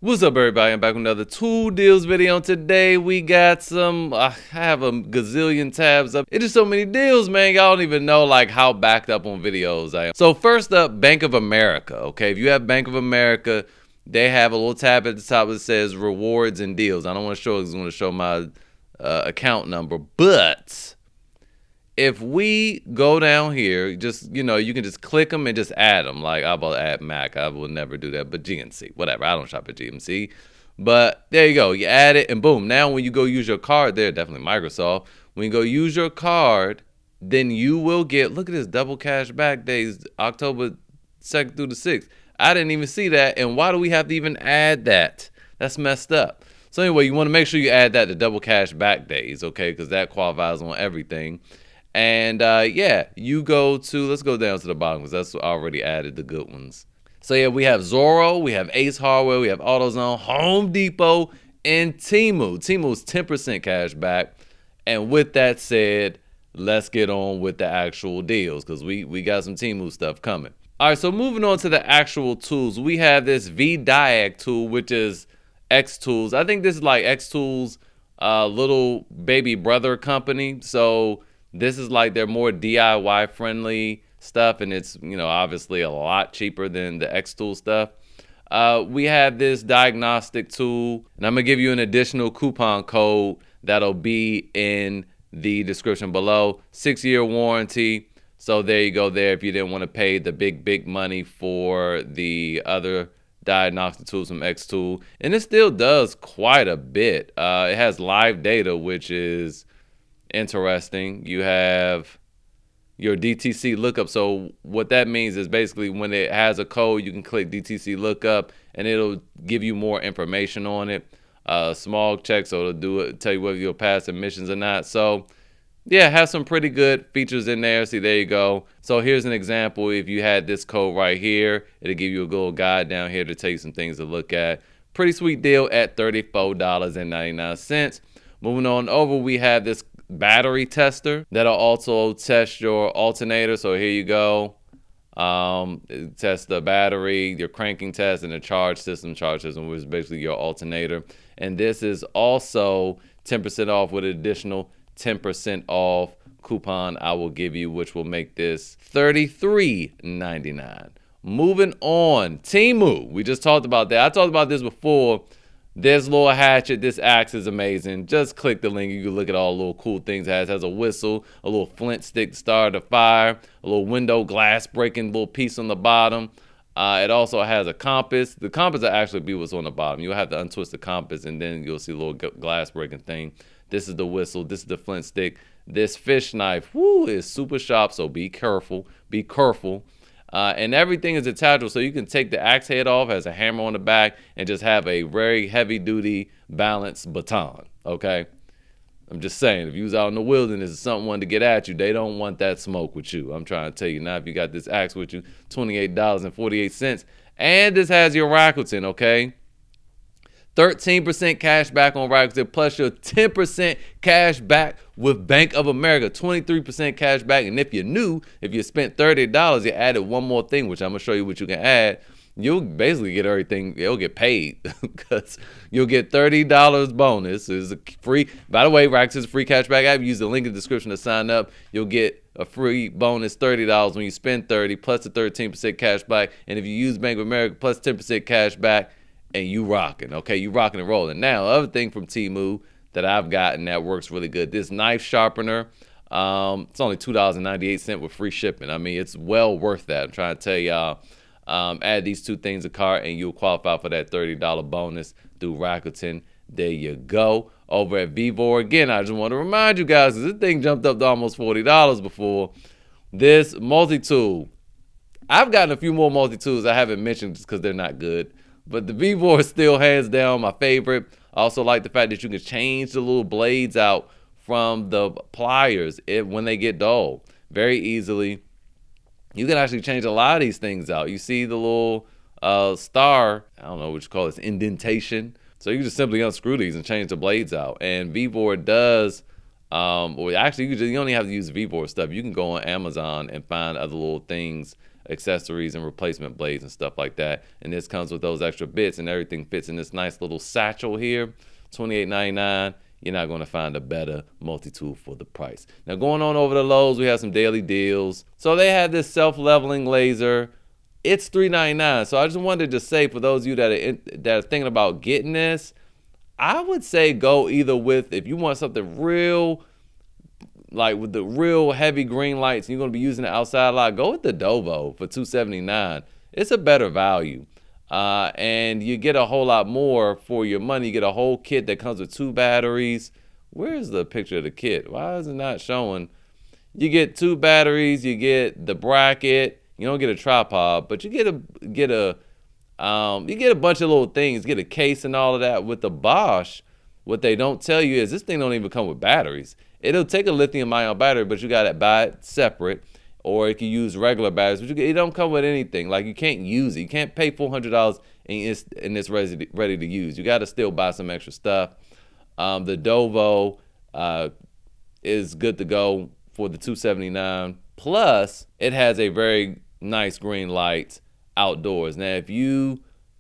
What's up, everybody? I'm back with another Tool Deals video. Today we got some, I have a gazillion tabs up. It's just so many deals, man. Y'all don't even know like how backed up on videos I am. So first up, Bank of America. Okay, if you have Bank of America, they have a little tab at the top that says rewards and deals. I don't want to show it because I want to show my account number, but if we go down here, just, you can just click them and just add them. Like, I'm about to add Mac. I will never do that, but GNC, whatever. I don't shop at GMC. But there you go. You add it, and boom. Now, when you go use your card there, definitely Microsoft. When you go use your card, then you will get, look at this, double cash back days, October 2nd through the 6th. I didn't even see that, and why do we have to even add that? That's messed up. So anyway, you want to make sure you add that to double cash back days, okay? Because that qualifies on everything. And yeah, you go to, let's go down to the bottom because that's already added the good ones. So yeah, we have Zorro, we have Ace Hardware, we have AutoZone, Home Depot, and Temu. Temu's 10% cash back. And with that said, let's get on with the actual deals because we got some Temu stuff coming. All right, so moving on to the actual tools, we have this V-Diag tool, which is X Tools. I think this is like X Tools' little baby brother company. So this is like their more DIY friendly stuff, and it's, obviously a lot cheaper than the X Tool stuff. We have this diagnostic tool, and I'm gonna give you an additional coupon code that'll be in the description below. 6-year warranty. So there you go there if you didn't want to pay the big money for the other diagnostic tools from X Tool. And it still does quite a bit. It has live data, which is interesting. You have your DTC lookup. So what that means is basically when it has a code, you can click DTC lookup and it'll give you more information on it. Small check, so it'll tell you whether you'll pass admissions or not. So yeah, has some pretty good features in there. See, there you go. So here's an example. If you had this code right here, it'll give you a little guide down here to tell you some things to look at. Pretty sweet deal at $34.99. Moving on over, we have this battery tester that'll also test your alternator. So here you go. Test the battery, your cranking test, and the charge system, which is basically your alternator. And this is also 10% off with an additional 10% off coupon I will give you, which will make this $33.99. Moving on, Temu. We just talked about that. I talked about this before. This little hatchet, this axe is amazing. Just click the link. You can look at all the little cool things it has. It has a whistle, a little flint stick to start a fire, a little window glass breaking little piece on the bottom. It also has a compass. The compass will actually be what's on the bottom. You'll have to untwist the compass and then you'll see a little glass breaking thing. This is the whistle. This is the flint stick. This fish knife, is super sharp, so be careful. Be careful. And everything is attachable, so you can take the axe head off, has a hammer on the back, and just have a very heavy-duty balanced baton, okay? I'm just saying, if you was out in the wilderness and something wanted to get at you, they don't want that smoke with you. I'm trying to tell you now, if you got this axe with you, $28.48. And this has your Rakuten, okay? 13% cash back on Rakuten, plus your 10% cash back with Bank of America, 23% cash back. And if you're new, if you spent $30, you added one more thing, which I'm going to show you what you can add. You'll basically get everything. It'll get paid because you'll get $30 bonus. It's a free. By the way, Rakuten's free cash back app. Use the link in the description to sign up. You'll get a free bonus $30 when you spend $30 plus the 13% cash back. And if you use Bank of America plus 10% cash back, and you rocking, okay? You rocking and rolling. Now, other thing from Temu that I've gotten that works really good, this knife sharpener, it's only $2.98 with free shipping. I mean, it's well worth that. I'm trying to tell y'all, add these two things to cart and you'll qualify for that $30 bonus through Rakuten. There you go. Over at Vivor, again, I just want to remind you guys, this thing jumped up to almost $40 before. This multi-tool, I've gotten a few more multi-tools I haven't mentioned just because they're not good. But the Vivor is still hands down my favorite. I also like the fact that you can change the little blades out from the pliers when they get dull very easily. You can actually change a lot of these things out. You see the little star, I don't know what you call this, indentation. So you can just simply unscrew these and change the blades out. And Vivor does, well, actually you don't even have to use Vivor stuff. You can go on Amazon and find other little things accessories and replacement blades and stuff like that. And this comes with those extra bits, and everything fits in this nice little satchel here. $28.99. You're not going to find a better multi-tool for the price. Now, going on over to Lowe's, we have some daily deals. So they have this self-leveling laser. It's $3.99. So I just wanted to say, for those of you that are thinking about getting this, I would say go either with, if you want something real, like with the real heavy green lights, and you're going to be using it outside a lot, go with the Dovo for $279. It's a better value. And you get a whole lot more for your money. You get a whole kit that comes with 2 batteries. Where's the picture of the kit? Why is it not showing? You get 2 batteries. You get the bracket. You don't get a tripod, but you get a bunch of little things. Get a case and all of that. With the Bosch, what they don't tell you is this thing don't even come with batteries. It'll take a lithium-ion battery, but you got to buy it separate. Or it can use regular batteries, but it don't come with anything. Like, you can't use it. You can't pay $400 and it's ready to use. You got to still buy some extra stuff. The Dovo is good to go for the $279. Plus, it has a very nice green light outdoors. Now, if you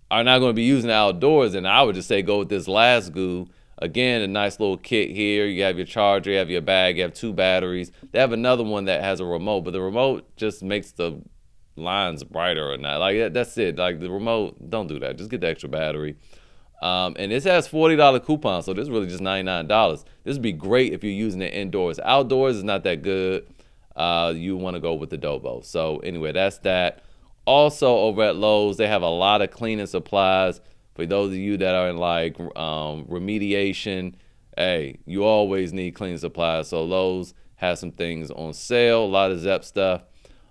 are not going to be using it outdoors, then I would just say go with this last goo. Again, a nice little kit here. You have your charger, you have your bag, you have 2 batteries. They have another one that has a remote, but the remote just makes the lines brighter or not. Like, that's it. Like, the remote, don't do that. Just get the extra battery. And this has $40 coupon, so this is really just $99. This would be great if you're using it indoors. Outdoors is not that good. You want to go with the Dovo. So anyway, that's that. Also, over at Lowe's, they have a lot of cleaning supplies. For those of you that are in like remediation, hey, you always need cleaning supplies. So Lowe's has some things on sale, a lot of Zep stuff.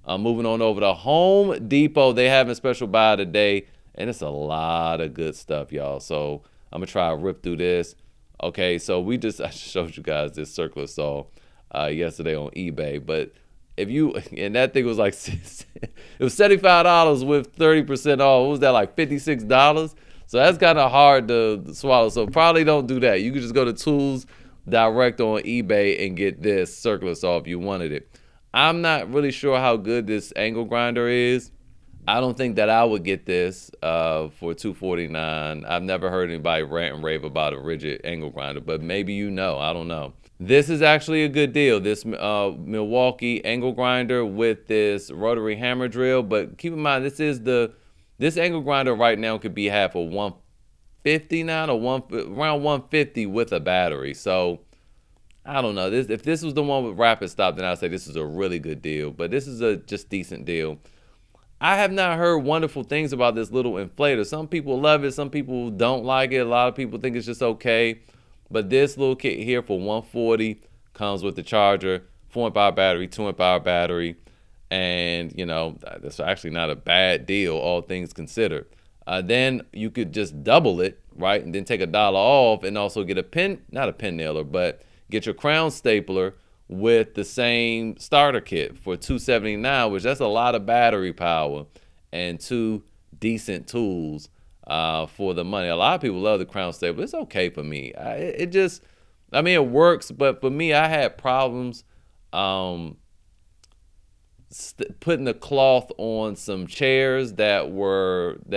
Moving on over to Home Depot, they have a special buy today, and it's a lot of good stuff, y'all. So I'm gonna try to rip through this. Okay, so I just showed you guys this circular saw yesterday on eBay, but and that thing was like it was $75 with 30% off. What was that, like $56? So that's kind of hard to swallow. So probably don't do that. You can just go to Tools Direct on eBay and get this circular saw if you wanted it. I'm not really sure how good this angle grinder is. I don't think that I would get this for $249. I've never heard anybody rant and rave about a ridgid angle grinder, but maybe you know. I don't know. This is actually a good deal. This Milwaukee angle grinder with this rotary hammer drill. But keep in mind, this angle grinder right now could be had for $159 or around $150 with a battery. So I don't know. If this was the one with rapid stop, then I'd say this is a really good deal. But this is a just decent deal. I have not heard wonderful things about this little inflator. Some people love it. Some people don't like it. A lot of people think it's just okay. But this little kit here for $140 comes with the charger, 4-amp-hour battery, 2-amp-hour battery. And, you know, that's actually not a bad deal, all things considered. Then you could just double it, right? And then take $1 off and also get not a pen nailer, but get your crown stapler with the same starter kit for $279, which that's a lot of battery power and 2 decent tools for the money. A lot of people love the crown stapler. It's okay for me. It works, but for me, I had problems putting the cloth on some chairs that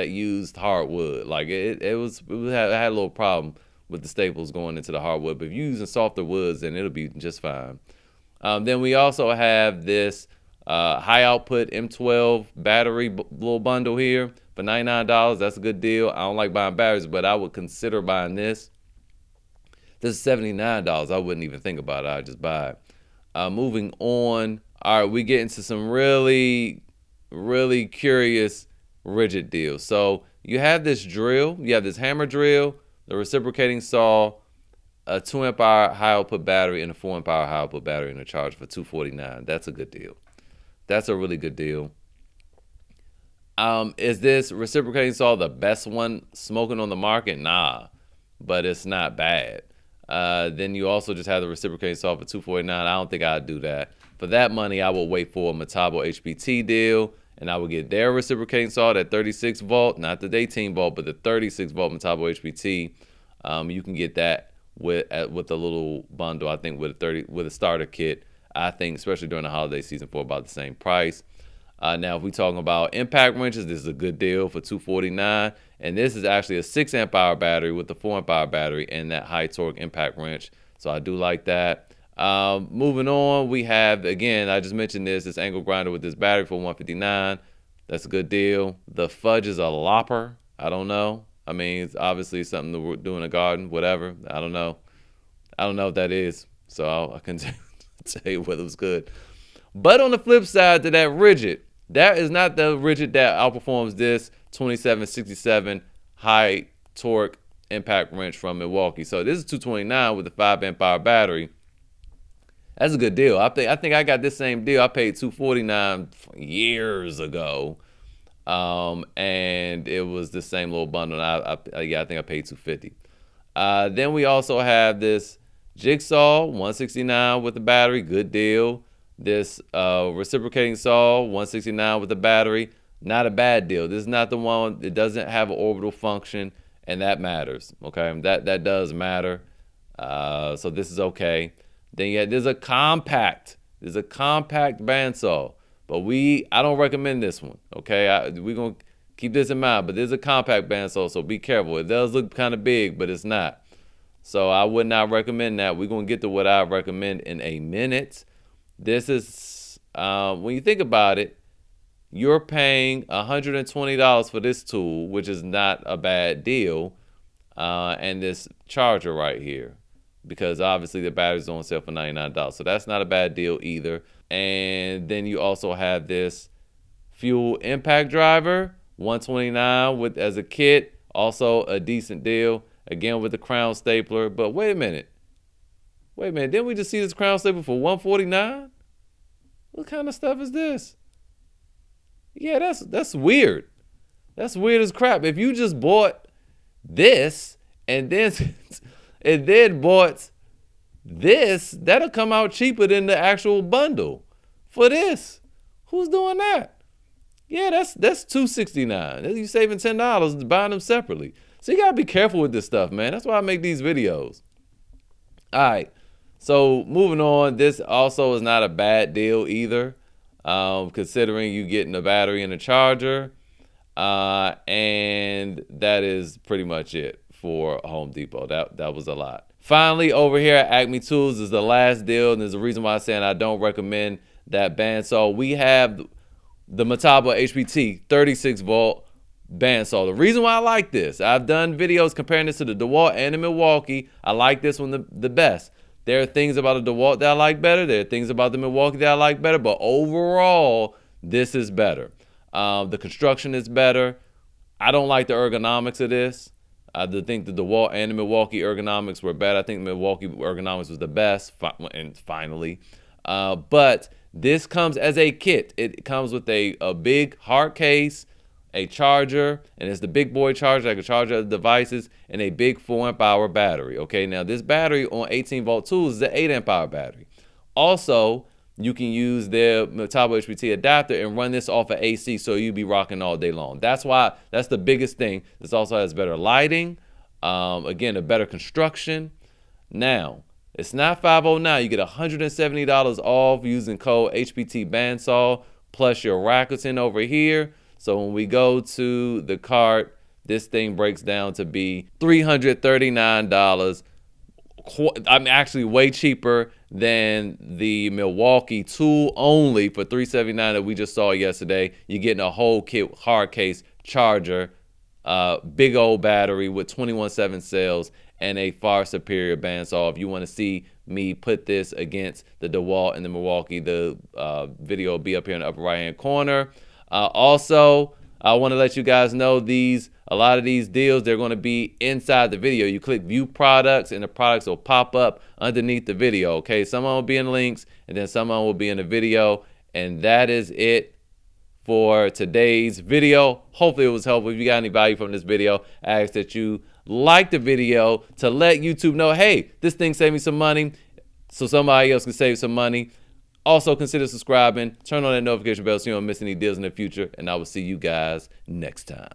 used hardwood. Like I had a little problem with the staples going into the hardwood. But if you're using softer woods, then it'll be just fine. Then we also have this high output M12 battery little bundle here for $99. That's a good deal. I don't like buying batteries, but I would consider buying this. This is $79. I wouldn't even think about it. I'd just buy it. Moving on. All right, we get into some really, really curious ridgid deals. So you have this drill. You have this hammer drill, the reciprocating saw, a 2-amp-hour high output battery, and a 4-amp-hour high output battery and a charger for $249. That's a good deal. That's a really good deal. Is this reciprocating saw the best one smoking on the market? Nah, but it's not bad. Then you also just have the reciprocating saw for $249. I don't think I'd do that. For that money, I will wait for a Metabo HPT deal, and I will get their reciprocating saw, that 36 volt, not the 18 volt, but the 36 volt Metabo HPT. You can get that with a little bundle, I think, with a starter kit. I think, especially during the holiday season, for about the same price. Now, if we're talking about impact wrenches, this is a good deal for $249. And this is actually a 6 amp hour battery with the 4 amp hour battery and that high torque impact wrench. So I do like that. Moving on, we have, again, I just mentioned this angle grinder with this battery for $159. That's a good deal. The fudge is a lopper. I don't know. I mean, it's obviously something that we're doing in a garden, whatever. I don't know. I don't know what that is. So I can tell you whether it was good. But on the flip side to that ridgid, that is not the ridgid that outperforms this 2767 high torque impact wrench from Milwaukee. So this is $229 with a 5 amp hour battery. That's a good deal. I think I got this same deal. I paid $249 years ago, and it was the same little bundle. I think I paid $250. Then we also have this jigsaw, $169 with the battery. Good deal. This reciprocating saw, $169 with the battery. Not a bad deal. This is not the one. It doesn't have an orbital function, and that matters. Okay, that does matter. So this is okay. Then there's a compact. There's a compact bandsaw, but I don't recommend this one. Okay, we're gonna keep this in mind. But there's a compact bandsaw, so be careful. It does look kind of big, but it's not. So I would not recommend that. We're gonna get to what I recommend in a minute. This is when you think about it, you're paying $120 for this tool, which is not a bad deal, and this charger right here, because obviously the battery's on sale for $99. So that's not a bad deal either. And then you also have this fuel impact driver, $129 as a kit, also a decent deal. Again with the crown stapler. But wait a minute. Didn't we just see this crown stapler for $149? What kind of stuff is this? Yeah, that's weird. That's weird as crap. If you just bought this and then bought this, that'll come out cheaper than the actual bundle for this. Who's doing that? Yeah, that's $269. You saving $10 buying them separately. So you gotta be careful with this stuff, man. That's why I make these videos. All right. So moving on, this also is not a bad deal either, considering you getting a battery and a charger. And that is pretty much it for Home Depot. That was a lot. Finally, over here at Acme Tools is the last deal, and there's a reason why I'm saying I don't recommend that bandsaw. We have the Metabo HPT 36 volt bandsaw. The reason why I like this, I've done videos comparing this to the DeWalt and the Milwaukee. I like this one the best. There are things about the DeWalt that I like better. There are things about the Milwaukee that I like better. But overall, this is better. The construction is better. I don't like the ergonomics of this. I think the DeWalt and the Milwaukee ergonomics were better. I think the Milwaukee ergonomics was the best, and finally. But this comes as a kit. It comes with a big hard case, a charger, and it's the big boy charger that can charge other devices, and a big 4 amp hour battery. Okay, now this battery on 18 volt tools is an 8 amp hour battery. Also, you can use their Metabo HPT adapter and run this off of AC, so you'll be rocking all day long. That's the biggest thing. This also has better lighting, again, a better construction. Now, it's not $509. You get $170 off using code HPT bandsaw plus your Rakuten over here. So when we go to the cart, this thing breaks down to be $339. I'm actually way cheaper than the Milwaukee tool only for $379 that we just saw yesterday. You're getting a whole kit, hard case, charger, big old battery with 21/7 cells, and a far superior bandsaw. If you want to see me put this against the DeWalt and the Milwaukee, the video will be up here in the upper right hand corner. Also, I want to let you guys know a lot of these deals, they're going to be inside the video. You click view products and the products will pop up underneath the video. Okay, some of them will be in links and then some of them will be in the video. And that is it for today's video. Hopefully it was helpful. If you got any value from this video, I ask that you like the video to let YouTube know, hey, this thing saved me some money, so somebody else can save some money. Also, consider subscribing, turn on that notification bell so you don't miss any deals in the future, and I will see you guys next time.